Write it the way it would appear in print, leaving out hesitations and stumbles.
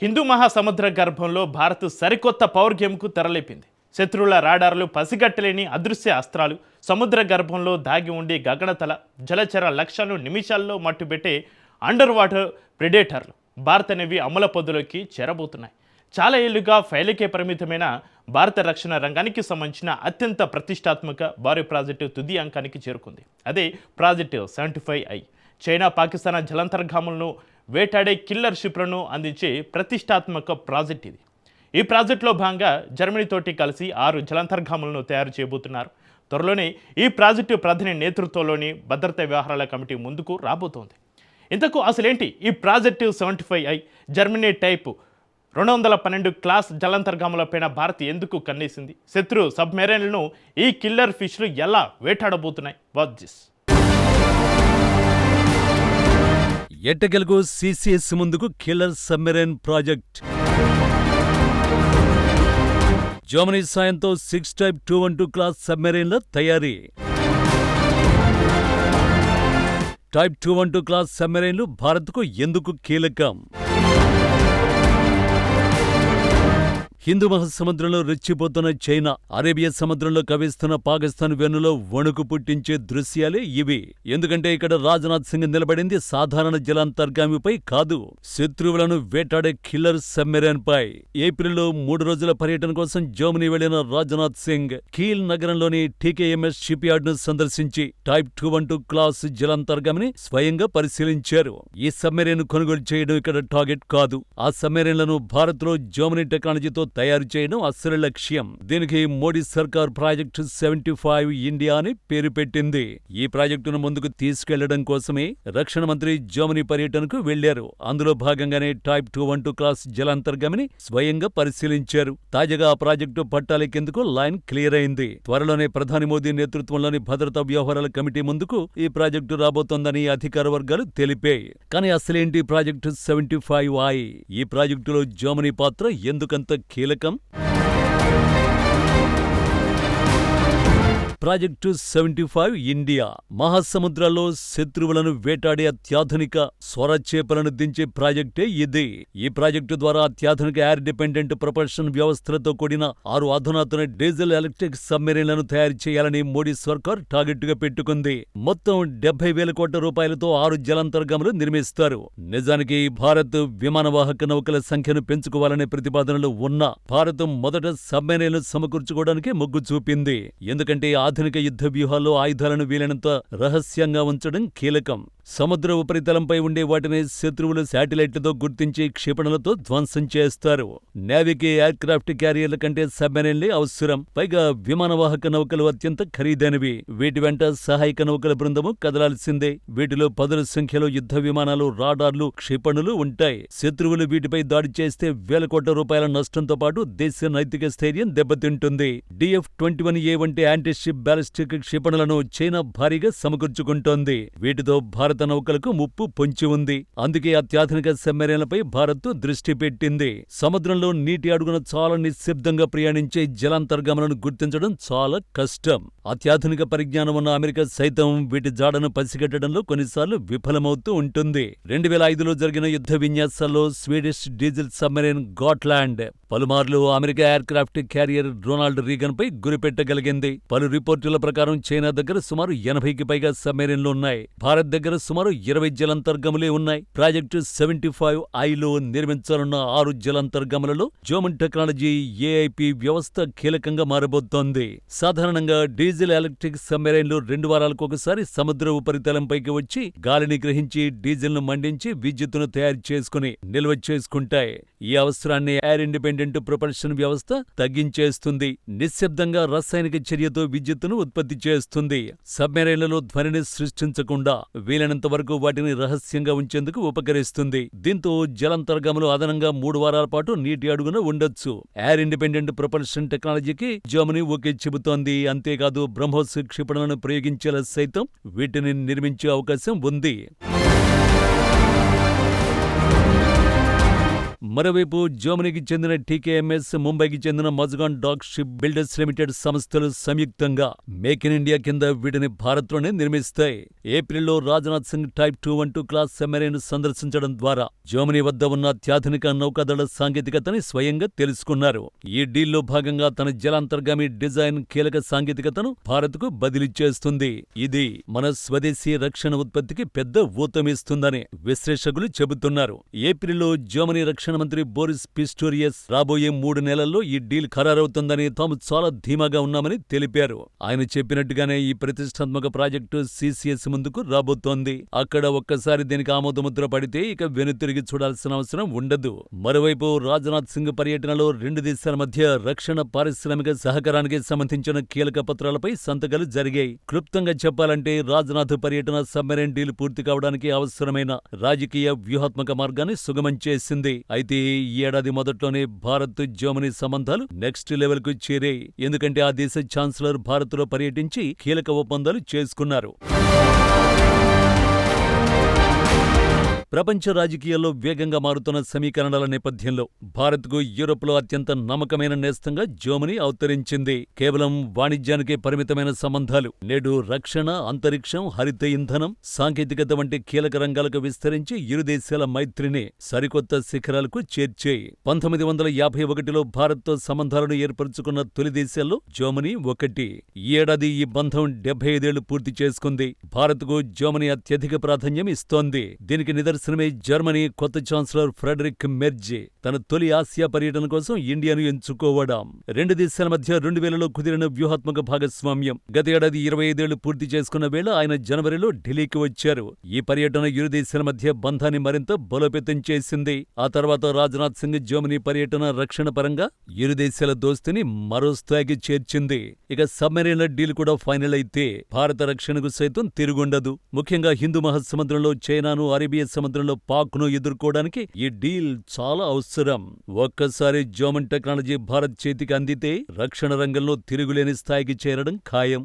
హిందూ మహాసముద్ర గర్భంలో భారత్ సరికొత్త పవర్ గేమ్కు తెరలేపింది. శత్రువుల రాడార్లు పసిగట్టలేని అదృశ్య అస్త్రాలు, సముద్ర గర్భంలో దాగి ఉండి గగనతల జలచర లక్ష్యాలను నిమిషాల్లో మట్టుబెట్టే అండర్ వాటర్ ప్రెడేటర్లు భారత నేవీ అమల పొద్దులోకి చేరబోతున్నాయి. చాలా ఏళ్లుగా ఫైలుకే పరిమితమైన భారత రక్షణ రంగానికి సంబంధించిన అత్యంత ప్రతిష్టాత్మక భారీ ప్రాజెక్టు తుది అంకానికి చేరుకుంది. అదే ప్రాజెక్టు 75I. చైనా పాకిస్తాన్ జలాంతర్గాములను వేటాడే కిల్లర్ షిప్లను అందించే ప్రతిష్టాత్మక ప్రాజెక్ట్ ఇది. ఈ ప్రాజెక్టులో భాగంగా జర్మనీతోటి కలిసి 6 జలాంతర్గాములను తయారు చేయబోతున్నారు. త్వరలోనే ఈ ప్రాజెక్టు ప్రధాని నేతృత్వంలోని భద్రతా వ్యవహారాల కమిటీ ముందుకు రాబోతోంది. ఇంతకు అసలేంటి ఈ project 75I? Germany type 212 class జలాంతర్గాములపైన భారత్ ఎందుకు కన్నేసింది? శత్రు సబ్మెరైన్లను ఈ కిల్లర్ ఫిష్లు ఎలా వేటాడబోతున్నాయి? Watch this. ఎట్టకెలకు సిసిఎస్ ముందుకు కిల్లర్ సబ్మెరైన్ ప్రాజెక్ట్. జర్మనీ సాయంతో 6 టైప్ 212 క్లాస్ సబ్మెరైన్ల తయారీ. టైప్ 212 క్లాస్ సబ్మెరైన్లు భారత్కు ఎందుకు కీలకం? హిందూ మహాసముద్రంలో రెచ్చిపోతున్న చైనా, అరేబియా సముద్రంలో కవిస్తున్న పాకిస్తాన్ వెన్నులో వణుకు పుట్టించే దృశ్యాలే ఇవి. ఎందుకంటే ఇక్కడ రాజ్నాథ్ సింగ్ నిలబడింది సాధారణ జలాంతర్గామిపై కాదు, శత్రువులను వేటాడే కిల్లర్ సబ్మెరైన్ పై. ఏప్రిల్లో 3 రోజుల పర్యటన కోసం జర్మనీ వెళ్లిన రాజ్నాథ్ సింగ్ కీల్ నగరంలోని టీకేఎంఎస్ షిప్ యార్డ్ ను సందర్శించి టైప్ 212 క్లాస్ జలాంతర్గామిని స్వయంగా పరిశీలించారు. ఈ సబ్మెరైన్ కొనుగోలు చేయడం ఇక్కడ టార్గెట్ కాదు. ఆ సబ్మెరైన్లను భారత్ లో జర్మనీ టెక్నాలజీతో తయారు చేయడం అసలు లక్ష్యం. దీనికి మోడీ సర్కార్ ప్రాజెక్టు 75 ఇండియా అని పేరు పెట్టింది. ఈ ప్రాజెక్టును ముందుకు తీసుకెళ్లడం కోసమే రక్షణ మంత్రి జర్మనీ పర్యటనకు వెళ్లారు. అందులో భాగంగానే టైప్ 212 క్లాస్ జలాంతర్గామిని స్వయంగా పరిశీలించారు. తాజాగా ఆ ప్రాజెక్టు పట్టాలెక్కేందుకు లైన్ క్లియర్ అయింది. త్వరలోనే ప్రధాని మోదీ నేతృత్వంలోని భద్రతా వ్యవహారాల కమిటీ ముందుకు ఈ ప్రాజెక్టు రాబోతోందని అధికార వర్గాలు తెలిపాయి. కానీ అసలేంటి ప్రాజెక్టు 75I? ఈ ప్రాజెక్టులో జర్మనీ పాత్ర ఎందుకంత కీలకం? ప్రాజెక్టు 75 ఇండియా మహాసముద్రాల్లో శత్రువులను వేటాడే అత్యాధునిక స్వరచేపలను దించే ప్రాజెక్టే ఇది. ఈ ప్రాజెక్టు ద్వారా అత్యాధునిక ఎయిర్ డిపెండెంట్ ప్రొపల్షన్ వ్యవస్థలతో కూడిన 6 అధునాతన డీజిల్ ఎలక్ట్రిక్ సబ్మెరైన్లను తయారు చేయాలని మోడీ సర్కార్ టార్గెట్గా పెట్టుకుంది. మొత్తం 70,000 కోట్ల రూపాయలతో 6 జలాంతర్గాములు నిర్మిస్తారు. నిజానికి భారత్ విమానవాహక నౌకల సంఖ్యను పెంచుకోవాలనే ప్రతిపాదనలు ఉన్నా భారత్ మొదట సబ్మెరైన్లు సమకూర్చుకోవడానికే మొగ్గు చూపింది. ఎందుకంటే ఆధునిక యుద్ధ వ్యూహాల్లో ఆయుధాలను వీలైనంత రహస్యంగా ఉంచడం కీలకం. సముద్ర ఉపరితలంపై ఉండే వాటిని శత్రువులు శాటిలైట్లతో గుర్తించి క్షిపణులతో ధ్వంసం చేస్తారు. నేవీకి ఎయిర్ క్రాఫ్ట్ క్యారియర్ల కంటే సబ్మెరైన్లే అవసరం. పైగా విమానవాహక నౌకలు అత్యంత ఖరీదైనవి. వీటి వెంట సహాయక నౌకల బృందము కదలాల్సిందే. వీటిలో పదుల సంఖ్యలో యుద్ధ విమానాలు, రాడార్లు, క్షిపణులు ఉంటాయి. శత్రువులు వీటిపై దాడి చేస్తే వేల కోట్ల రూపాయల నష్టంతో పాటు దేశ నైతిక స్థైర్యం దెబ్బతింటుంది. DF-21A వంటి యాంటీషిప్ బ్యాలిస్టిక్ క్షిపణులను చైనా భారీగా సమకూర్చుకుంటోంది. వీటితో భారత నౌకలకు ముప్పు పొంచి ఉంది. అందుకే అత్యాధునిక సబ్మెరైన్లపై భారత్ దృష్టి పెట్టింది. సముద్రంలో నీటి అడుగున చాలా నిశ్శబ్దంగా ప్రయాణించే జలాంతర్గాములను గుర్తించడం చాలా కష్టం. అత్యాధునిక పరిజ్ఞానం ఉన్న అమెరికా సైతం వీటి జాడను పసిగట్టడంలో కొన్నిసార్లు విఫలమవుతూ ఉంటుంది. 2005లో జరిగిన యుద్ధ విన్యాసాల్లో స్వీడిష్ డీజిల్ సబ్మెరైన్ గాట్లాండ్ పలుమార్లు America aircraft carrier Ronald Reagan పై గురిపెట్టగలిగింది. పలు రిపోర్టుల ప్రకారం చైనా దగ్గర సుమారు 80కి పైగా సబ్మెరైన్లు ఉన్నాయి. భారత్ దగ్గర సుమారు 20 జలాంతర్గాములే ఉన్నాయి. ప్రాజెక్టు 75Iలో నిర్మించాలన్న 6 జలాంతర్గాములలో జర్మన్ టెక్నాలజీ AIP వ్యవస్థ కీలకంగా మారబోతోంది. సాధారణంగా డీజిల్ ఎలక్ట్రిక్ సబ్మెరైన్లు 2 వారాలకు ఒకసారి సముద్ర ఉపరితలంపైకి వచ్చి గాలిని గ్రహించి డీజిల్ను మండించి విద్యుత్తును తయారు చేసుకుని నిల్వ చేసుకుంటాయి. ఈ అవసరాన్ని ఎయిర్ ఇండిపెండెంట్ ప్రొపల్షన్ వ్యవస్థ తగ్గించేస్తుంది. నిశ్శబ్దంగా రసాయనిక చర్యతో విద్యుత్తును ఉత్పత్తి చేస్తుంది. సబ్మెరైన్లలో ధ్వనిని సృష్టించకుండా వీలైనంత వరకు వాటిని రహస్యంగా ఉంచేందుకు ఉపకరిస్తుంది. దీంతో జలాంతర్గాములు అదనంగా 3 వారాల పాటు నీటి అడుగున ఉండొచ్చు. ఎయిర్ ఇండిపెండెంట్ ప్రొపల్షన్ టెక్నాలజీకి జర్మనీ ఓకే చెబుతోంది. అంతేకాదు బ్రహ్మోస్ క్షిపణులను ప్రయోగించేలా సైతం వీటిని నిర్మించే అవకాశం ఉంది. మరోవైపు జర్మనీకి చెందిన టీకేఎంఎస్, ముంబైకి చెందిన Mazagon dock ship builders limited సంస్థలు సంయుక్తంగా మేక్ ఇన్ ఇండియా కింద వీటిని భారత్లోనే నిర్మిస్తాయి. ఏప్రిల్లో Rajnath Singh type 212 class submarine సందర్శించడం ద్వారా జర్మనీ వద్ద ఉన్న అత్యాధునిక నౌకాదళ సాంకేతికతని స్వయంగా తెలుసుకున్నారు. ఈ డీల్లో భాగంగా తన జలాంతర్గామి డిజైన్ కీలక సాంకేతికతను భారత్కు బదిలీ చేస్తుంది. ఇది మన స్వదేశీ రక్షణ ఉత్పత్తికి పెద్ద ఊతమిస్తుందని విశ్లేషకులు చెబుతున్నారు. ఏప్రిల్లో జర్మనీ రక్షణ మంత్రి బోరిస్ పిస్టోరియస్ రాబోయే 3 నెలల్లో ఈ డీల్ ఖరారవుతుందని తాము చాలా ధీమాగా ఉన్నామని తెలిపారు. ఆయన చెప్పినట్టుగానే ఈ ప్రతిష్టాత్మక ప్రాజెక్టు సిసిఎస్ ముందుకు రాబోతోంది. అక్కడ ఒక్కసారి దీనికి ఆమోదముద్ర పడితే ఇక వెనుతిరిగి చూడాల్సిన అవసరం ఉండదు. మరోవైపు రాజ్నాథ్ సింగ్ పర్యటనలో 2 దేశాల మధ్య రక్షణ పారిశ్రామిక సహకారానికి సంబంధించిన కీలక పత్రాలపై సంతకాలు జరిగాయి. క్లుప్తంగా చెప్పాలంటే రాజ్నాథ్ పర్యటన సబ్మెరైన్ డీల్ పూర్తి కావడానికి అవసరమైన రాజకీయ వ్యూహాత్మక మార్గాన్ని సుగమం చేసింది. అయితే ఈ ఏడాది మొదట్లోనే భారత్ జర్మనీ సంబంధాలు నెక్స్ట్ లెవెల్ కు చేరాయి. ఎందుకంటే ఆ దేశ ఛాన్సలర్ భారత్లో పర్యటించి కీలక ఒప్పందాలు చేసుకున్నారు. ప్రపంచ రాజకీయాల్లో వేగంగా మారుతున్న సమీకరణాల నేపథ్యంలో భారత్కు యూరోప్లో అత్యంత నమ్మకమైన నేస్తంగా జర్మనీ అవతరించింది. కేవలం వాణిజ్యానికే పరిమితమైన సంబంధాలు నేడు రక్షణ, అంతరిక్షం, హరిత ఇంధనం, సాంకేతికత వంటి కీలక రంగాలకు విస్తరించి ఇరు దేశాల మైత్రిని సరికొత్త శిఖరాలకు చేర్చాయి. 1951లో భారత్తో సంబంధాలను ఏర్పరచుకున్న తొలి దేశాల్లో జర్మనీ ఒకటి. ఈ ఏడాది ఈ బంధం 75 ఏళ్లు పూర్తి చేసుకుంది. భారత్కు జర్మనీ అత్యధిక ప్రాధాన్యం ఇస్తోంది. దీనికి నిదర్శనమే జర్మనీ కొత్త ఛాన్సలర్ ఫ్రెడరిక్ మెర్జ్ తన తొలి ఆసియా పర్యటన కోసం ఇండియాను ఎంచుకోవడం. 2 దేశాల మధ్య 2000లో కుదిరిన వ్యూహాత్మక భాగస్వామ్యం గత ఏడాది 25 ఏళ్లు పూర్తి చేసుకున్న వేళ ఆయన జనవరిలో ఢిల్లీకి వచ్చారు. ఈ పర్యటన ఇరు దేశాల మధ్య బంధాన్ని మరింత బలోపేతం చేసింది. ఆ తర్వాత రాజ్నాథ్ సింగ్ జర్మనీ పర్యటన రక్షణ పరంగా ఇరు దేశాల దోస్తిని మరో స్థాయికి చేర్చింది. ఇక సబ్మెరైన్ల డీల్ కూడా ఫైనల్ అయితే భారత రక్షణకు సైతం తిరుగుండదు. ముఖ్యంగా హిందూ మహాసముద్రంలో చైనాను, అరేబియా సముద్రంలో పాక్ను ఎదుర్కోవడానికి ఈ డీల్ చాలా అవసరం. ఒక్కసారి జర్మన్ టెక్నాలజీ భారత్ చేతికి అందితే రక్షణ రంగంలో తిరుగులేని స్థాయికి చేరడం ఖాయం.